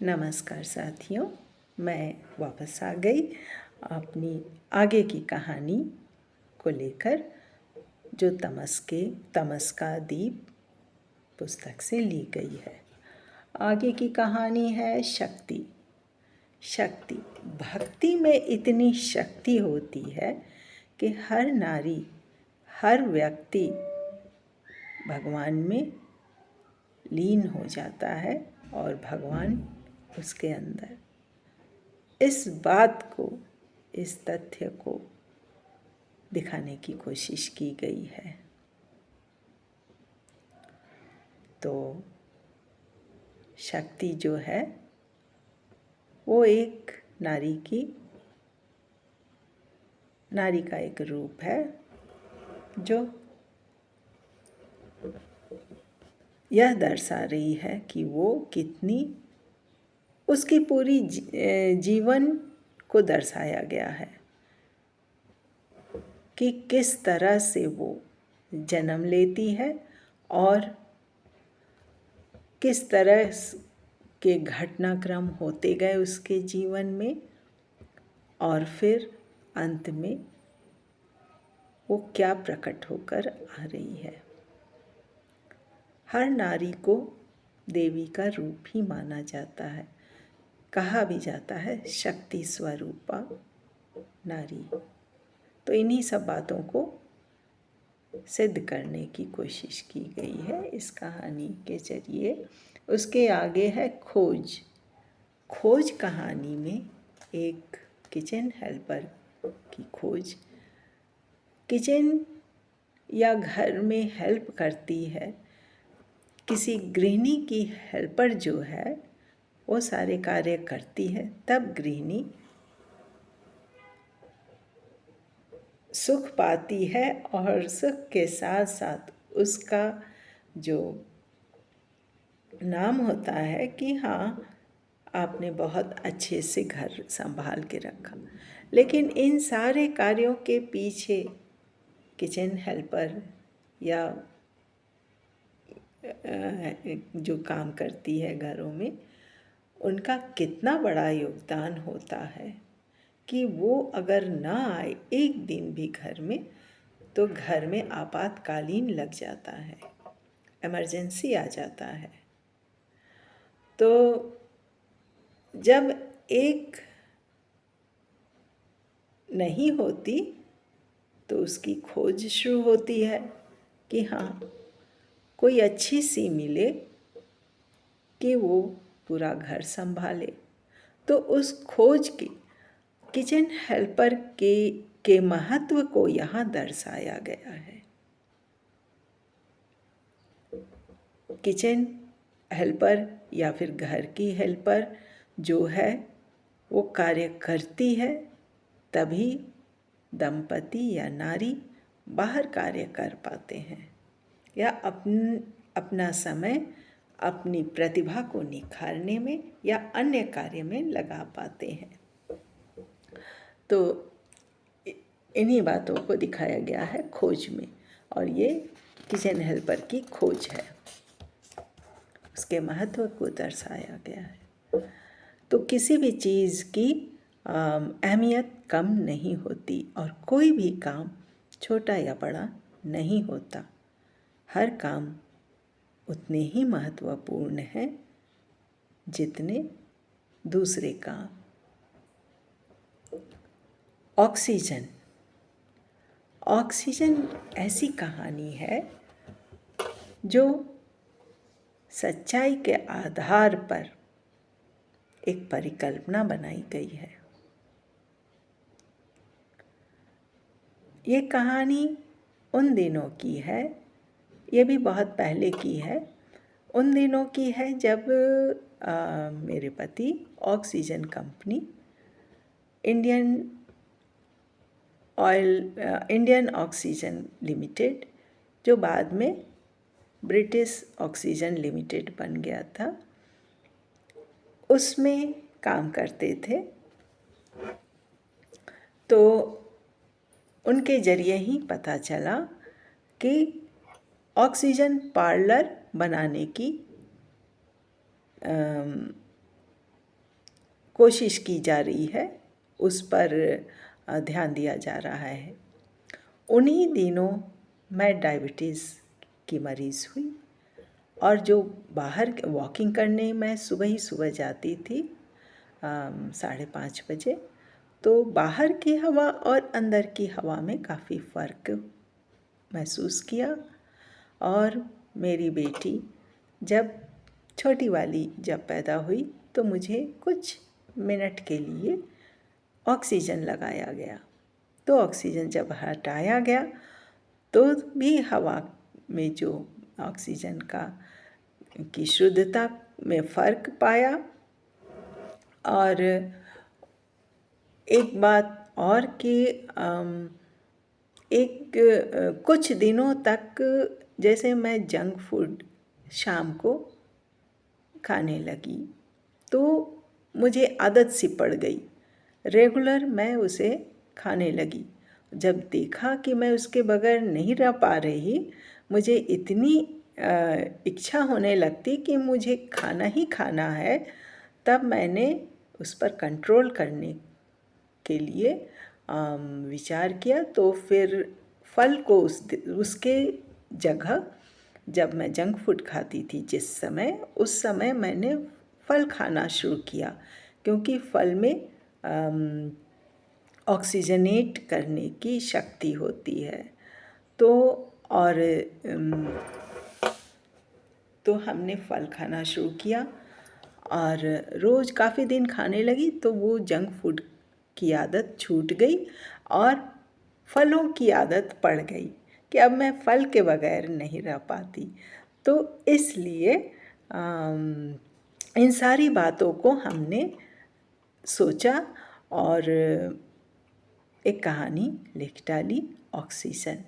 नमस्कार साथियों, मैं वापस आ गई अपनी आगे की कहानी को लेकर, जो तमस का दीप पुस्तक से ली गई है। आगे की कहानी है शक्ति। भक्ति में इतनी शक्ति होती है कि हर नारी, हर व्यक्ति भगवान में लीन हो जाता है और भगवान उसके अंदर। इस बात को, इस तथ्य को दिखाने की कोशिश की गई है। तो शक्ति जो है वो एक नारी का एक रूप है जो यह दर्शा रही है कि वो कितनी, उसकी पूरी जीवन को दर्शाया गया है कि किस तरह से वो जन्म लेती है और किस तरह के घटनाक्रम होते गए उसके जीवन में, और फिर अंत में वो क्या प्रकट होकर आ रही है। हर नारी को देवी का रूप ही माना जाता है। कहा भी जाता है शक्ति स्वरूपा नारी। तो इन्हीं सब बातों को सिद्ध करने की कोशिश की गई है इस कहानी के जरिए। उसके आगे है खोज कहानी में एक किचन हेल्पर की खोज। किचन या घर में हेल्प करती है, किसी गृहिणी की हेल्पर जो है वो सारे कार्य करती है, तब गृहिणी सुख पाती है और सुख के साथ साथ उसका जो नाम होता है कि हाँ, आपने बहुत अच्छे से घर संभाल के रखा। लेकिन इन सारे कार्यों के पीछे किचन हेल्पर या जो काम करती है घरों में, उनका कितना बड़ा योगदान होता है कि वो अगर ना आए एक दिन भी घर में, तो घर में आपातकालीन लग जाता है, इमरजेंसी आ जाता है। तो जब एक नहीं होती तो उसकी खोज शुरू होती है कि हाँ, कोई अच्छी सी मिले कि वो पूरा घर संभाले। तो उस खोज की किचन हेल्पर के महत्व को यहाँ दर्शाया गया है। किचन हेल्पर या फिर घर की हेल्पर जो है वो कार्य करती है, तभी दंपति या नारी बाहर कार्य कर पाते हैं या अपना समय अपनी प्रतिभा को निखारने में या अन्य कार्य में लगा पाते हैं। तो इन्हीं बातों को दिखाया गया है खोज में, और ये किचन हेल्पर की खोज है, उसके महत्व को दर्शाया गया है। तो किसी भी चीज़ की अहमियत कम नहीं होती और कोई भी काम छोटा या बड़ा नहीं होता। हर काम उतने ही महत्वपूर्ण हैं जितने दूसरे काम। ऑक्सीजन ऐसी कहानी है जो सच्चाई के आधार पर एक परिकल्पना बनाई गई है। ये कहानी उन दिनों की है, ये भी बहुत पहले की है, उन दिनों की है जब मेरे पति oxygen company, Indian oxygen limited, जो बाद में ब्रिटिश ऑक्सीजन लिमिटेड बन गया था, उसमें काम करते थे। तो उनके जरिए ही पता चला कि ऑक्सीजन पार्लर बनाने की कोशिश की जा रही है, उस पर ध्यान दिया जा रहा है। उन्हीं दिनों मैं डायबिटीज़ की मरीज़ हुई और जो बाहर वॉकिंग करने मैं सुबह ही सुबह जाती थी 5:30 बजे, तो बाहर की हवा और अंदर की हवा में काफ़ी फ़र्क महसूस किया। और मेरी बेटी जब छोटी वाली जब पैदा हुई तो मुझे कुछ मिनट के लिए ऑक्सीजन लगाया गया। तो ऑक्सीजन जब हटाया गया तो भी हवा में जो ऑक्सीजन की शुद्धता में फ़र्क पाया। और एक बात और कि कुछ दिनों तक जैसे मैं जंक फूड शाम को खाने लगी तो मुझे आदत सी पड़ गई, रेगुलर मैं उसे खाने लगी। जब देखा कि मैं उसके बगैर नहीं रह पा रही, मुझे इतनी इच्छा होने लगती कि मुझे खाना ही खाना है, तब मैंने उस पर कंट्रोल करने के लिए विचार किया। तो फिर फल को उसके जगह जब मैं जंक फूड खाती थी जिस समय, उस समय मैंने फल खाना शुरू किया, क्योंकि फल में ऑक्सीजनेट करने की शक्ति होती है। तो और तो हमने फल खाना शुरू किया और रोज़ काफ़ी दिन खाने लगी, तो वो जंक फूड की आदत छूट गई और फलों की आदत पड़ गई कि अब मैं फल के बगैर नहीं रह पाती। तो इसलिए इन सारी बातों को हमने सोचा और एक कहानी लिख डाली, ऑक्सीजन,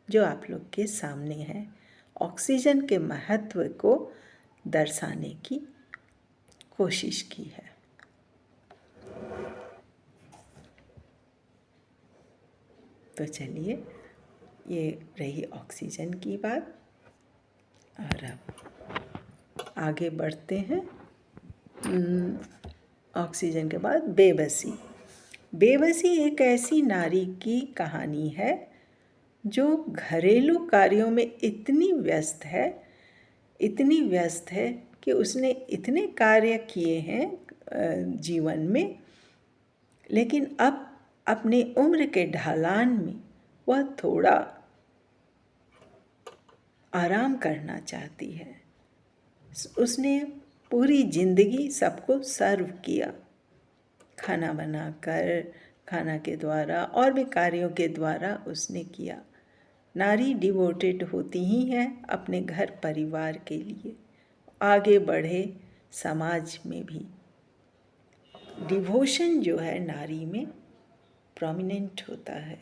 जो आप लोग के सामने है। ऑक्सीजन के महत्व को दर्शाने की कोशिश की है। तो चलिए, ये रही ऑक्सीजन की बात और अब आगे बढ़ते हैं। ऑक्सीजन के बाद बेबसी। बेबसी एक ऐसी नारी की कहानी है जो घरेलू कार्यों में इतनी व्यस्त है कि उसने इतने कार्य किए हैं जीवन में, लेकिन अब अपने उम्र के ढलान में वह थोड़ा आराम करना चाहती है। उसने पूरी जिंदगी सबको सर्व किया, खाना बनाकर, खाना के द्वारा और भी कार्यों के द्वारा उसने किया। नारी डिवोटेड होती ही है अपने घर परिवार के लिए, आगे बढ़े समाज में भी। डिवोशन जो है नारी में प्रोमिनेंट होता है।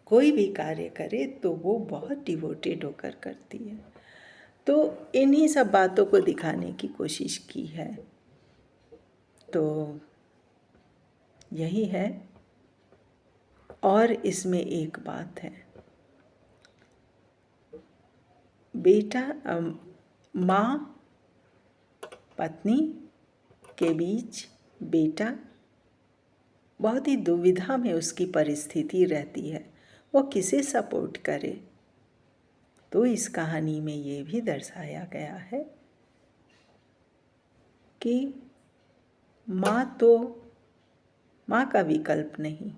कोई भी कार्य करे तो वो बहुत डिवोटेड होकर करती है। तो इन्हीं सब बातों को दिखाने की कोशिश की है। तो यही है। और इसमें एक बात है, बेटा माँ पत्नी के बीच बेटा बहुत ही दुविधा में उसकी परिस्थिति रहती है, वो किसे सपोर्ट करे। तो इस कहानी में ये भी दर्शाया गया है कि माँ का विकल्प नहीं,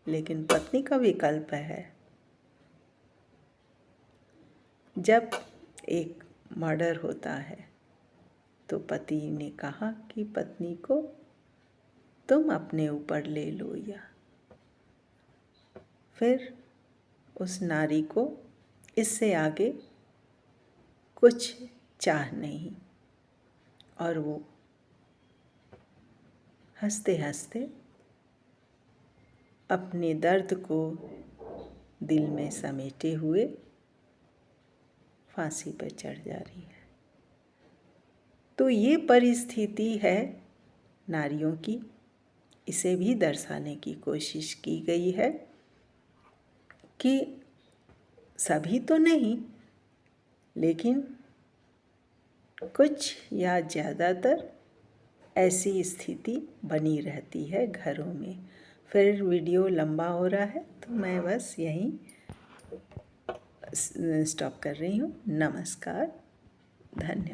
लेकिन पत्नी का विकल्प है। जब एक मर्डर होता है तो पति ने कहा कि पत्नी को तुम अपने ऊपर ले लो, या फिर उस नारी को इससे आगे कुछ चाह नहीं, और वो हंसते हंसते अपने दर्द को दिल में समेटे हुए फांसी पर चढ़ जा रही है। तो ये परिस्थिति है नारियों की, इसे भी दर्शाने की कोशिश की गई है कि सभी तो नहीं, लेकिन कुछ या ज़्यादातर ऐसी स्थिति बनी रहती है घरों में। फिर वीडियो लंबा हो रहा है तो मैं बस यहीं स्टॉप कर रही हूँ। नमस्कार, धन्यवाद।